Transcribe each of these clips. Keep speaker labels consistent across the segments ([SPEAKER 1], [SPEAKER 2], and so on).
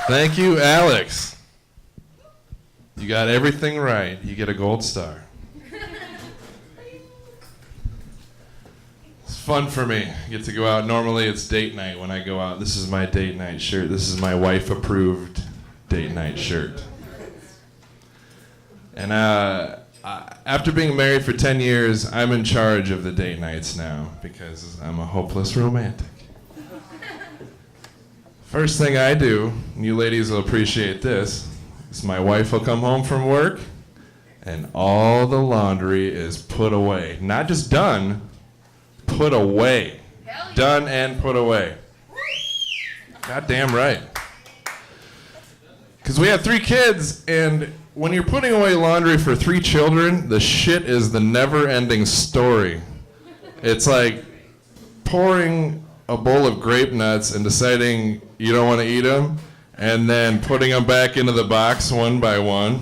[SPEAKER 1] Thank you, Alex. You got everything right. You get a gold star. It's fun for me. I get to go out. Normally it's date night when I go out. This is my date night shirt. This is my wife-approved date night shirt. And after being married for 10 years, I'm in charge of the date nights now because I'm a hopeless romantic. First thing I do, and you ladies will appreciate this, is my wife will come home from work and all the laundry is put away. Not just done, put away. Yeah. Done and put away. Goddamn right. Because we have 3 kids, and when you're putting away laundry for 3 children, the shit is the never-ending story. It's like pouring a bowl of grape nuts and deciding you don't want to eat them, and then putting them back into the box one by one.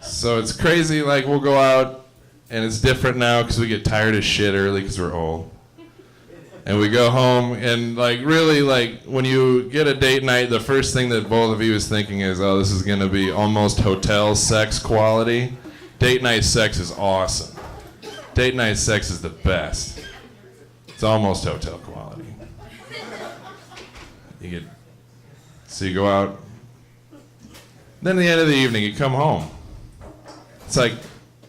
[SPEAKER 1] So it's crazy, like we'll go out, and it's different now because we get tired of shit early because we're old. And we go home, and like really, like when you get a date night, the first thing that both of you is thinking is, oh, this is gonna be almost hotel sex quality. Date night sex is awesome. Date night sex is the best. It's almost hotel quality. So you go out, then at the end of the evening you come home. It's like,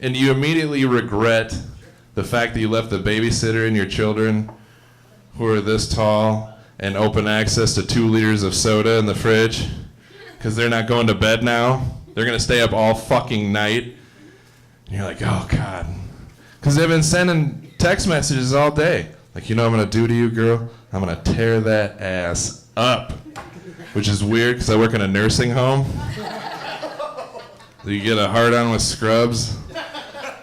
[SPEAKER 1] and you immediately regret the fact that you left the babysitter and your children who are this tall and open access to 2 liters of soda in the fridge because they're not going to bed now. They're gonna stay up all fucking night. And you're like, oh God. Because they've been sending text messages all day. Like, you know what I'm gonna do to you, girl? I'm gonna tear that ass up. Which is weird because I work in a nursing home. You get a hard-on with scrubs.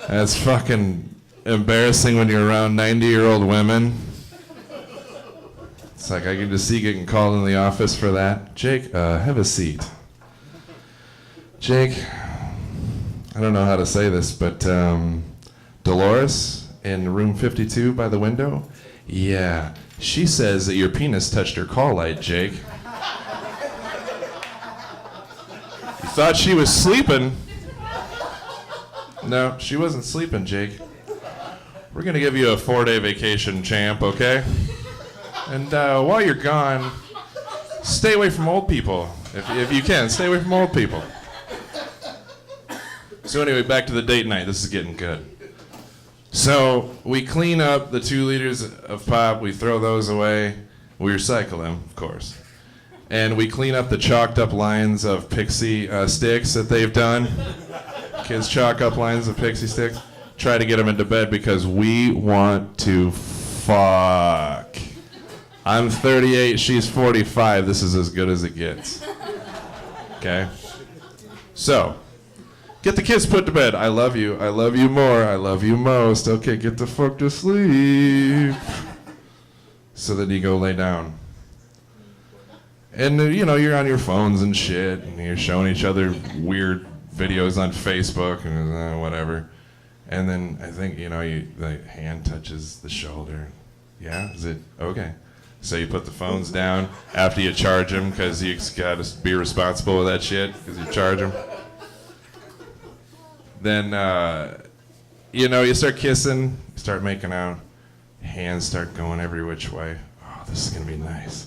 [SPEAKER 1] That's fucking embarrassing when you're around 90-year-old women. It's like I can just see getting called in the office for that. Jake, have a seat. Jake, I don't know how to say this, but Dolores in room 52 by the window? Yeah, she says that your penis touched her call light, Jake. You thought she was sleeping? No, she wasn't sleeping, Jake. We're gonna give you a 4-day vacation, champ, okay? And while you're gone, stay away from old people. If you can, stay away from old people. So anyway, back to the date night. This is getting good. So we clean up the 2 liters of pop. We throw those away. We recycle them, of course. And we clean up the chalked up lines of pixie sticks that they've done. Kids chalk up lines of pixie sticks. Try to get them into bed because we want to fuck. I'm 38, she's 45. This is as good as it gets. Okay? So, get the kids put to bed. I love you more, I love you most. Okay, get the fuck to sleep. So then you go lay down. And you know, you're on your phones and shit, and you're showing each other weird videos on Facebook and whatever. And then I think, you know, the hand touches the shoulder. Yeah, is it? Okay. So you put the phones down after you charge them because you got to be responsible with that shit because you charge them. Then, you know, you start kissing, you start making out, hands start going every which way. Oh, this is going to be nice.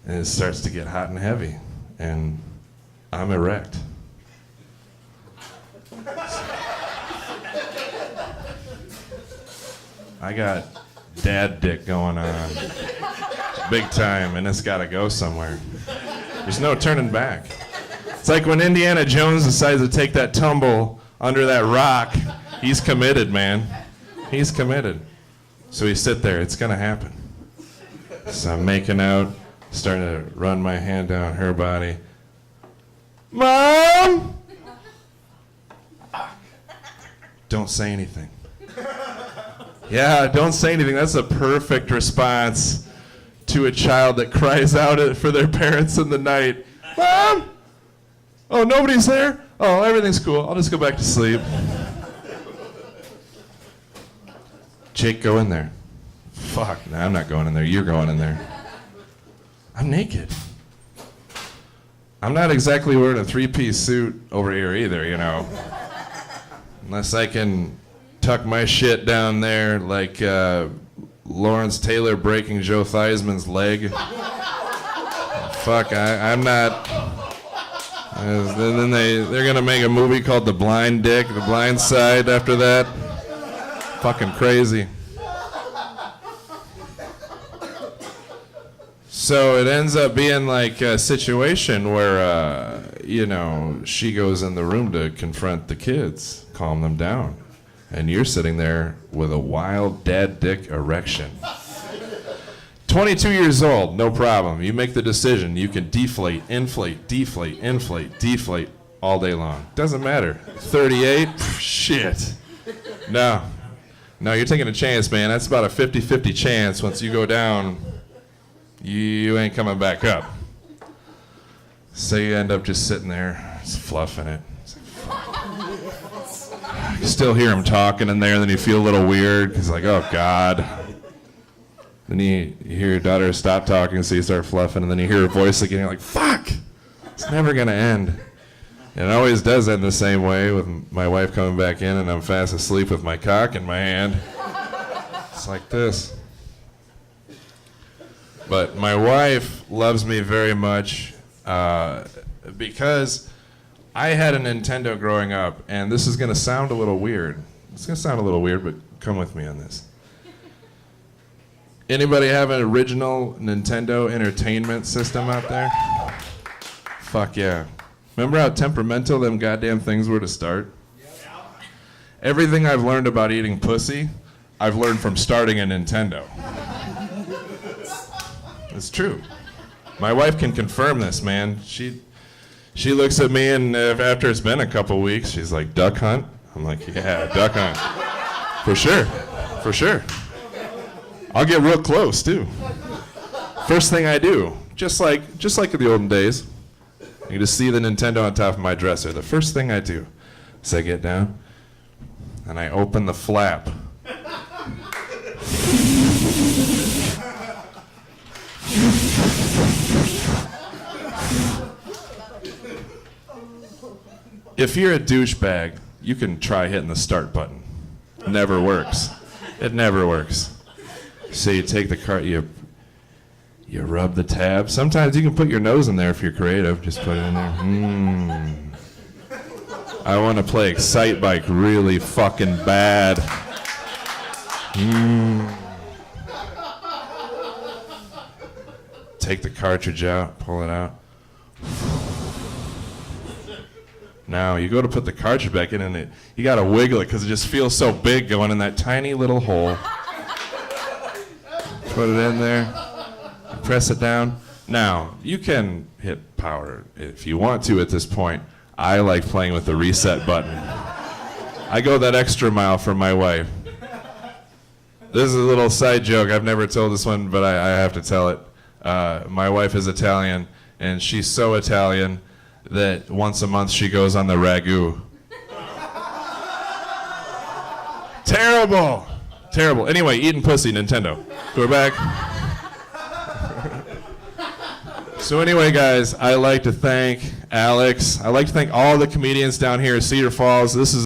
[SPEAKER 1] And it starts to get hot and heavy, and I'm erect. I got dad dick going on big time, and it's got to go somewhere. There's no turning back. It's like when Indiana Jones decides to take that tumble under that rock, he's committed, man. He's committed. So you sit there, it's gonna happen. So I'm making out, starting to run my hand down her body. Mom! Don't say anything. Yeah, don't say anything. That's a perfect response to a child that cries out for their parents in the night. Mom! Oh, nobody's there? Oh, everything's cool. I'll just go back to sleep. Jake, go in there. Fuck, no, I'm not going in there. You're going in there. I'm naked. I'm not exactly wearing a three-piece suit over here either, you know. Unless I can tuck my shit down there like Lawrence Taylor breaking Joe Theismann's leg. Fuck, I'm not. Then they're gonna make a movie called The Blind Dick, The Blind Side after that. Fucking crazy. So it ends up being like a situation where, she goes in the room to confront the kids, calm them down. And you're sitting there with a wild dad dick erection. 22 years old, no problem. You make the decision. You can deflate, inflate, deflate, inflate, deflate all day long. Doesn't matter. 38, shit. No, you're taking a chance, man. That's about a 50-50 chance. Once you go down, you ain't coming back up. So you end up just sitting there, just fluffing it. You still hear him talking in there, and then you feel a little weird, because like, oh, God. Then you hear your daughter stop talking, so you start fluffing, and then you hear her voice again, you're like, fuck! It's never going to end. And it always does end the same way, with my wife coming back in, and I'm fast asleep with my cock in my hand. It's like this. But my wife loves me very much because I had a Nintendo growing up, and this is going to sound a little weird. It's going to sound a little weird, but come with me on this. Anybody have an original Nintendo Entertainment System out there? Fuck yeah. Remember how temperamental them goddamn things were to start? Everything I've learned about eating pussy, I've learned from starting a Nintendo. It's true. My wife can confirm this, man. She looks at me, and after it's been a couple weeks, she's like, duck hunt? I'm like, yeah, duck hunt. For sure. I'll get real close, too. First thing I do, just like in the olden days, you can just see the Nintendo on top of my dresser. The first thing I do is I get down, and I open the flap. If you're a douchebag, you can try hitting the start button. Never works. It never works. So you take the cart, you rub the tab. Sometimes you can put your nose in there if you're creative. Just put it in there. I want to play Excite Bike really fucking bad. Take the cartridge out, pull it out. Now, you go to put the cartridge back in, and you got to wiggle it because it just feels so big going in that tiny little hole. Put it in there, press it down. Now, you can hit power if you want to at this point. I like playing with the reset button. I go that extra mile for my wife. This is a little side joke. I've never told this one, but I have to tell it. My wife is Italian, and she's so Italian that once a month she goes on the ragu. Terrible. Anyway, eating pussy, Nintendo. We're back. So anyway, guys, I'd like to thank Alex. I'd like to thank all the comedians down here at Cedar Falls. This is